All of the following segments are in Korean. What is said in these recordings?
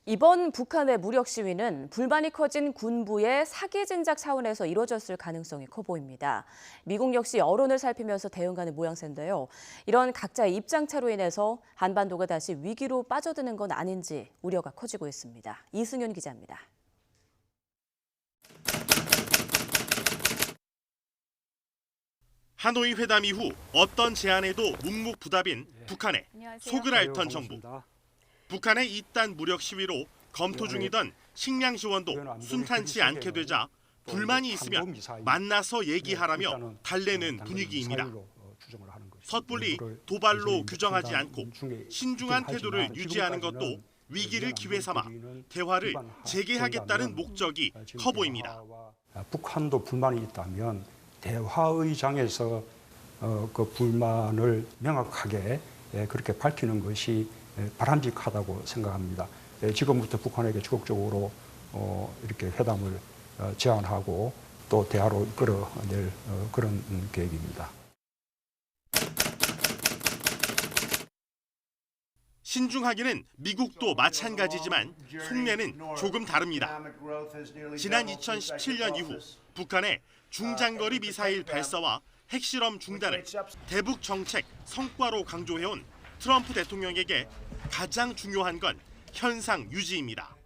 이번 북한의 무력 시위는 불만이 커진 군부의 사기 진작 차원에서 이루어졌을 가능성이 커 보입니다. 미국 역시 여론을 살피면서 대응하는 모양새인데요. 이런 각자의 입장차로 인해서 한반도가 다시 위기로 빠져드는 건 아닌지 우려가 커지고 있습니다. 이승윤 기자입니다. 하노이 회담 이후 어떤 제안에도 묵묵부답인 북한의 속을 앓던 정부. 북한의 이딴 무력 시위로 검토 중이던 식량 지원도 순탄치 않게 되자 불만이 있으면 만나서 얘기하라며 달래는 분위기입니다. 섣불리 도발로 규정하지 않고 신중한 태도를 유지하는 것도 위기를 기회 삼아 대화를 재개하겠다는 목적이 커 보입니다. 북한도 불만이 있다면 대화의 장에서 그 불만을 명확하게 그렇게 밝히는 것이 바람직하다고 생각합니다. 지금부터 북한에게 적극적으로 이렇게 회담을 제안하고 또 대화로 이끌어낼 그런 계획입니다. 신중하기는 미국도 마찬가지지만 속내는 조금 다릅니다. 지난 2017년 이후 북한의 중장거리 미사일 발사와 핵실험 중단을 대북 정책 성과로 강조해온 트럼프 대통령에게 가장 중요한 건 현상 유지입니다.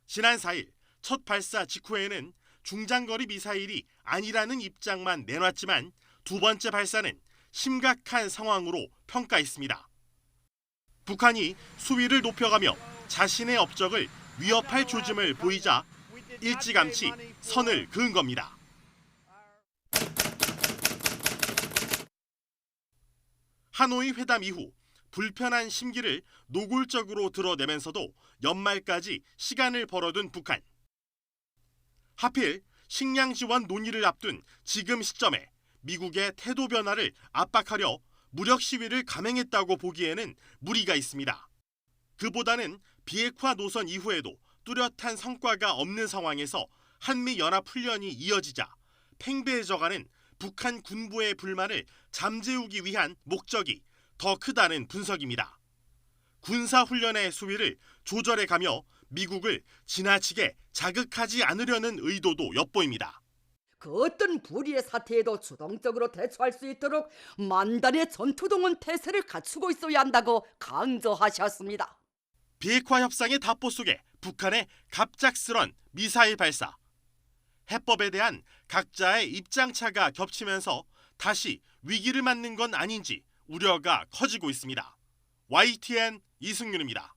지난 4일 첫 발사 직후에는 중장거리 미사일이 아니라는 입장만 내놨지만 두 번째 발사는 심각한 상황으로 평가했습니다. 북한이 수위를 높여가며 자신의 업적을 위협할 조짐을 보이자 일찌감치 선을 그은 겁니다. 하노이 회담 이후 불편한 심기를 노골적으로 드러내면서도 연말까지 시간을 벌어둔 북한. 하필 식량 지원 논의를 앞둔 지금 시점에 미국의 태도 변화를 압박하려 무력 시위를 감행했다고 보기에는 무리가 있습니다. 그보다는 비핵화 노선 이후에도 뚜렷한 성과가 없는 상황에서 한미연합훈련이 이어지자 팽배해져가는 북한 군부의 불만을 잠재우기 위한 목적이 더 크다는 분석입니다. 군사훈련의 수위를 조절해가며 미국을 지나치게 자극하지 않으려는 의도도 엿보입니다. 그 어떤 불의의 사태에도 주동적으로 대처할 수 있도록 만단의 전투동원 태세를 갖추고 있어야 한다고 강조하셨습니다. 비핵화 협상의 답보 속에 북한의 갑작스런 미사일 발사. 해법에 대한 각자의 입장차가 겹치면서 다시 위기를 맞는 건 아닌지 우려가 커지고 있습니다. YTN 이승윤입니다.